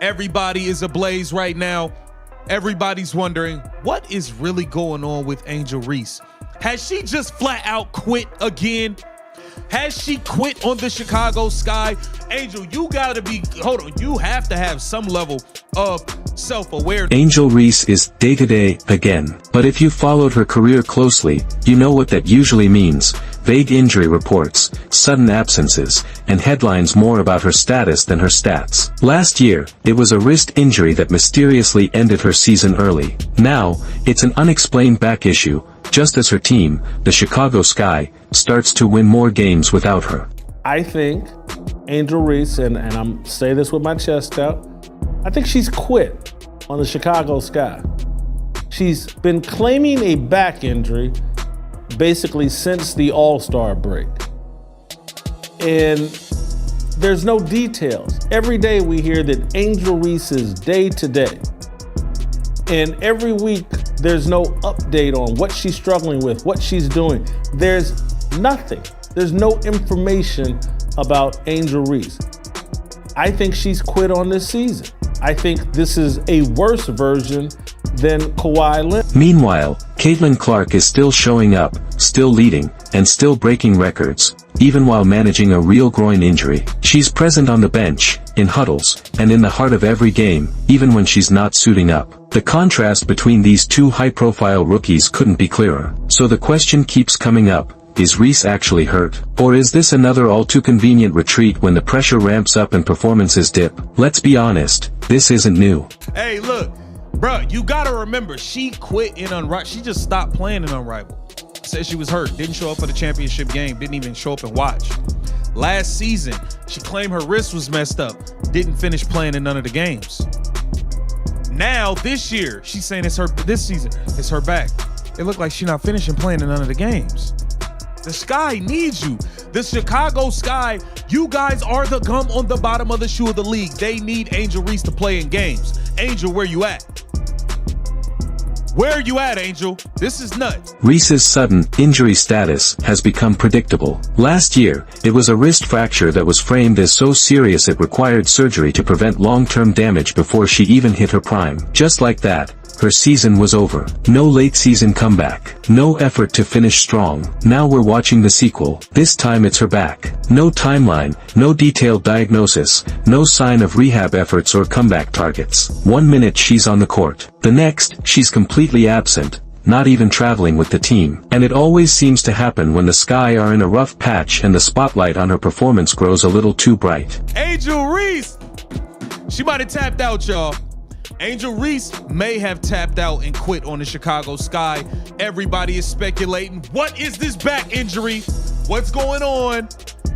Everybody is ablaze right now. Everybody's wondering, what is really going on with Angel Reese? Has she just flat out quit again? Has she quit on the Chicago Sky? Angel, you gotta be, hold on, you have to have some level of self-awareness. Angel Reese is day-to-day again. But if you followed her career closely, you know what that usually means. Vague injury reports, sudden absences, and headlines more about her status than her stats. Last year, it was a wrist injury that mysteriously ended her season early. Now, it's an unexplained back issue, just as her team, the Chicago Sky, starts to win more games without her. I think Angel Reese, and I'm saying this with my chest out, I think she's quit on the Chicago Sky. She's been claiming a back injury basically since the All-Star break. And there's no details. Every day we hear that Angel Reese is day to day. And every week there's no update on what she's struggling with, what she's doing. There's nothing. There's no information about Angel Reese. I think she's quit on this season. I think this is a worse version than Kawhi Leonard. Meanwhile, Caitlin Clark is still showing up, still leading, and still breaking records, even while managing a real groin injury. She's present on the bench, in huddles, and in the heart of every game, even when she's not suiting up. The contrast between these two high-profile rookies couldn't be clearer. So the question keeps coming up. Is Reese actually hurt? Or is this another all-too-convenient retreat when the pressure ramps up and performances dip? Let's be honest, this isn't new. Hey, look, bruh, you gotta remember, she quit in Unrivaled. She just stopped playing in Unrivaled. Said she was hurt, didn't show up for the championship game, didn't even show up and watch. Last season, she claimed her wrist was messed up, didn't finish playing in none of the games. Now, this year, she's saying this season, it's her back. It looked like she's not finishing playing in none of the games. The Sky needs you. The Chicago Sky, you guys are the gum on the bottom of the shoe of the league. They need Angel Reese to play in games. Angel, where you at? Where are you at, Angel? This is nuts. Reese's sudden injury status has become predictable. Last year, it was a wrist fracture that was framed as so serious it required surgery to prevent long-term damage before she even hit her prime. Just like that, her season was over. No late-season comeback. No effort to finish strong. Now we're watching the sequel. This time it's her back. No timeline, no detailed diagnosis, no sign of rehab efforts or comeback targets. 1 minute she's on the court. The next, she's completely absent, not even traveling with the team. And it always seems to happen when the Sky are in a rough patch and the spotlight on her performance grows a little too bright. Angel Reese! She might have tapped out, y'all. Angel Reese may have tapped out and quit on the Chicago Sky. Everybody is speculating. What is this back injury? What's going on?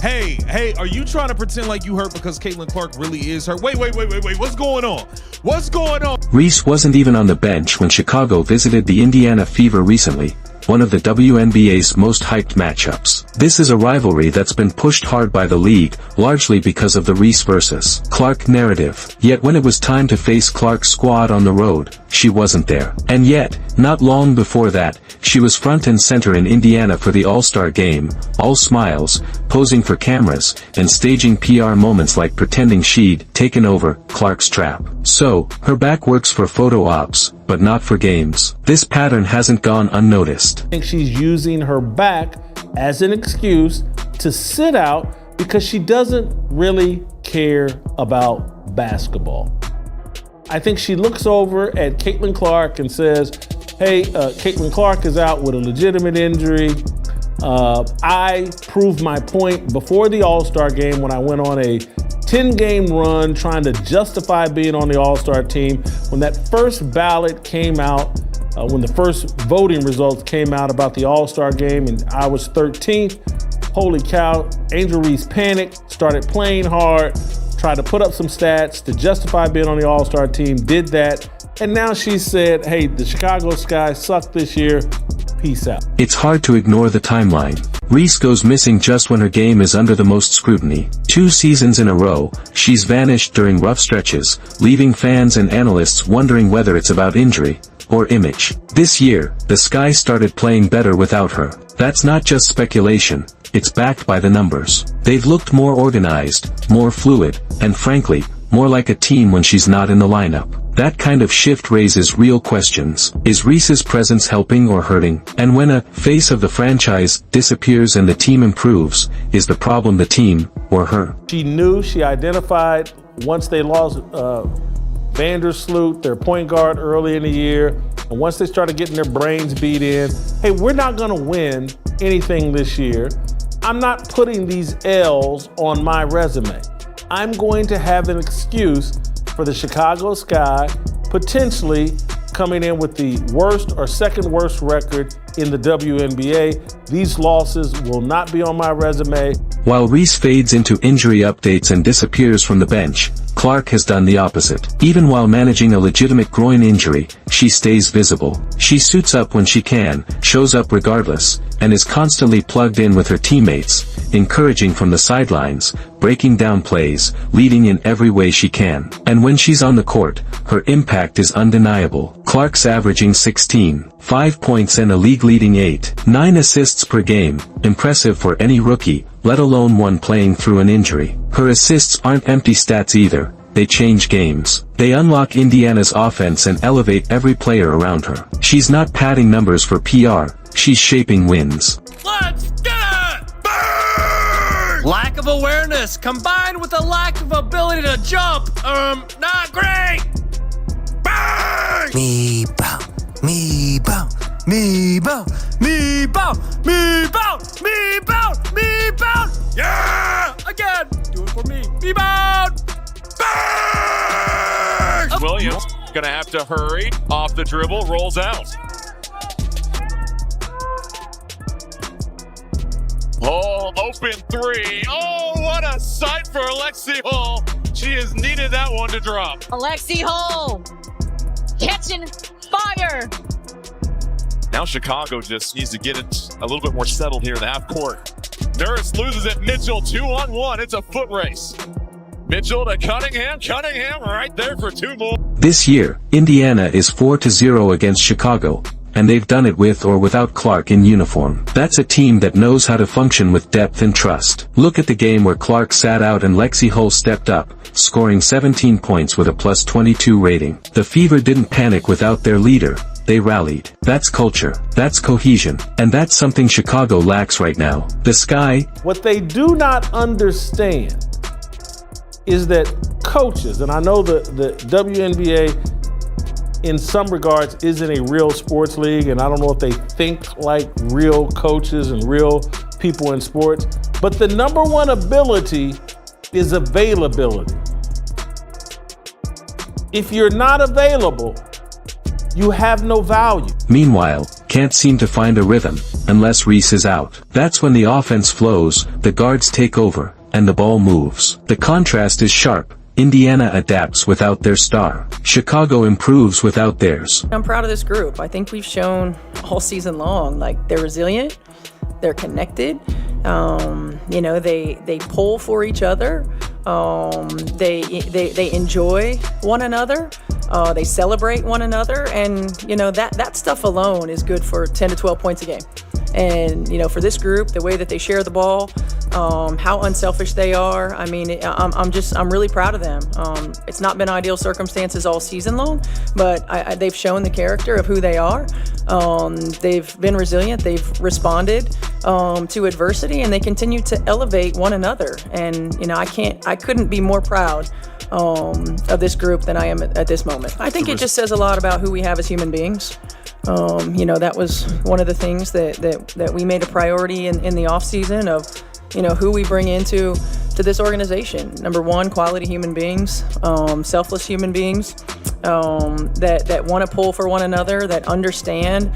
Hey, are you trying to pretend like you hurt because Caitlin Clark really is hurt? Wait. What's going on? What's going on? Reese wasn't even on the bench when Chicago visited the Indiana Fever recently, one of the WNBA's most hyped matchups. This is a rivalry that's been pushed hard by the league, largely because of the Reese versus Clark narrative. Yet when it was time to face Clark's squad on the road, she wasn't there. And yet, not long before that, she was front and center in Indiana for the All-Star game, all smiles, posing for cameras, and staging PR moments like pretending she'd taken over Clark's trap. So, her back works for photo ops, but not for games. This pattern hasn't gone unnoticed. I think she's using her back as an excuse to sit out because she doesn't really care about basketball. I think she looks over at Caitlin Clark and says, hey, Caitlin Clark is out with a legitimate injury. I proved my point before the All-Star game when I went on a 10-game run trying to justify being on the All-Star team. When that first ballot came out, when the first voting results came out about the All-Star game and I was 13th, holy cow, Angel Reese panicked, started playing hard, tried to put up some stats to justify being on the All-Star team, did that, and now she said, hey, the Chicago Sky sucked this year, peace out. It's hard to ignore the timeline. Reese goes missing just when her game is under the most scrutiny. 2 seasons in a row, she's vanished during rough stretches, leaving fans and analysts wondering whether it's about injury or image. This year, the Sky started playing better without her. That's not just speculation, it's backed by the numbers. They've looked more organized, more fluid, and frankly, more like a team when she's not in the lineup. That kind of shift raises real questions. Is Reese's presence helping or hurting? And when a face of the franchise disappears and the team improves, is the problem the team or her? She identified once they lost Vandersloot, their point guard, early in the year, and once they started getting their brains beat in, hey, we're not gonna win anything this year. I'm not putting these L's on my resume. I'm going to have an excuse for the Chicago Sky potentially coming in with the worst or second worst record in the WNBA. These losses will not be on my resume. While Reese fades into injury updates and disappears from the bench, Clark has done the opposite. Even while managing a legitimate groin injury, she stays visible. She suits up when she can, shows up regardless, and is constantly plugged in with her teammates, encouraging from the sidelines, breaking down plays, leading in every way she can. And when she's on the court, her impact is undeniable. Clark's averaging 16, 5 points and a league-leading 8.9 assists per game, impressive for any rookie, let alone one playing through an injury. Her assists aren't empty stats either. They change games. They unlock Indiana's offense and elevate every player around her. She's not padding numbers for PR, she's shaping wins. Let's get it! Burn! Lack of awareness combined with a lack of ability to jump. Not great! Bang! Me bow, me bow, me bow, me bow, me bow, me bow, me bow. Yeah! Again! Do it for me. Me bound! Bang! Williams gonna have to hurry off the dribble, rolls out. Oh, open three. Oh, what a sight for Alexi Hall. She has needed that one to drop. Alexi Hall catching fire. Now Chicago just needs to get it a little bit more settled here in the half court. Nurse loses it. Mitchell 2-on-1. It's a foot race. Mitchell to Cunningham. Cunningham right there for two more. This year, Indiana is 4-0 against Chicago, and they've done it with or without Clark in uniform. That's a team that knows how to function with depth and trust. Look at the game where Clark sat out and Lexi Hull stepped up, scoring 17 points with a +22 rating. The Fever didn't panic without their leader. They rallied. That's culture. That's cohesion. And that's something Chicago lacks right now. The Sky. What they do not understand is that coaches, and I know the WNBA in some regards isn't a real sports league, and I don't know if they think like real coaches and real people in sports, but the number one ability is availability. If you're not available, you have no value. Meanwhile, can't seem to find a rhythm, unless Reese is out. That's when the offense flows, the guards take over, and the ball moves. The contrast is sharp. Indiana adapts without their star. Chicago improves without theirs. I'm proud of this group. I think we've shown all season long, like, they're resilient, they're connected, they pull for each other, they enjoy one another, they celebrate one another, and that stuff alone is good for 10 to 12 points a game. And for this group, the way that they share the ball, how unselfish they are, I mean, I'm really proud of them. It's not been ideal circumstances all season long, but they've shown the character of who they are. They've been resilient, they've responded to adversity, and they continue to elevate one another. And I couldn't be more proud of this group than I am at this moment. I think it just says a lot about who we have as human beings. That was one of the things that we made a priority in the off season of, who we bring into this organization. Number one, quality human beings, selfless human beings, that want to pull for one another, that understand.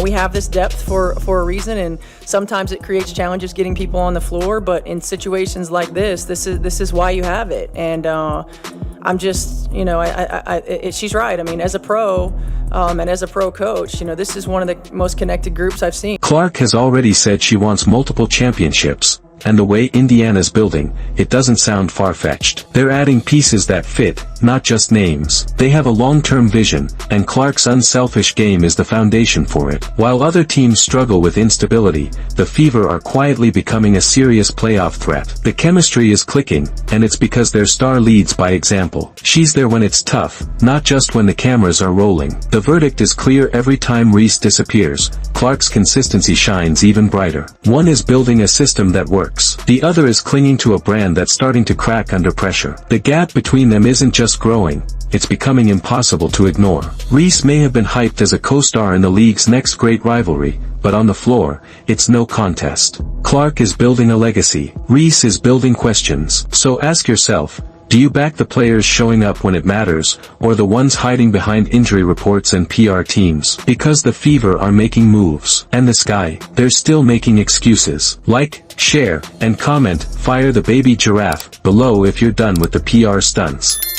We have this depth for a reason, and sometimes it creates challenges getting people on the floor, but in situations like this is why you have it. And I'm just, she's right. I mean, as a pro, and as a pro coach, this is one of the most connected groups I've seen. Clark has already said she wants multiple championships, and the way Indiana's building, it doesn't sound far-fetched. They're adding pieces that fit, not just names. They have a long-term vision, and Clark's unselfish game is the foundation for it. While other teams struggle with instability, the Fever are quietly becoming a serious playoff threat. The chemistry is clicking, and it's because their star leads by example. She's there when it's tough, not just when the cameras are rolling. The verdict is clear: every time Reese disappears, Clark's consistency shines even brighter. One is building a system that works. The other is clinging to a brand that's starting to crack under pressure. The gap between them isn't just growing, it's becoming impossible to ignore. Reese may have been hyped as a co-star in the league's next great rivalry, but on the floor, it's no contest. Clark is building a legacy. Reese is building questions. So ask yourself, do you back the players showing up when it matters, or the ones hiding behind injury reports and PR teams? Because the Fever are making moves. And the Sky, they're still making excuses. Like, share, and comment, fire the baby giraffe, below if you're done with the PR stunts.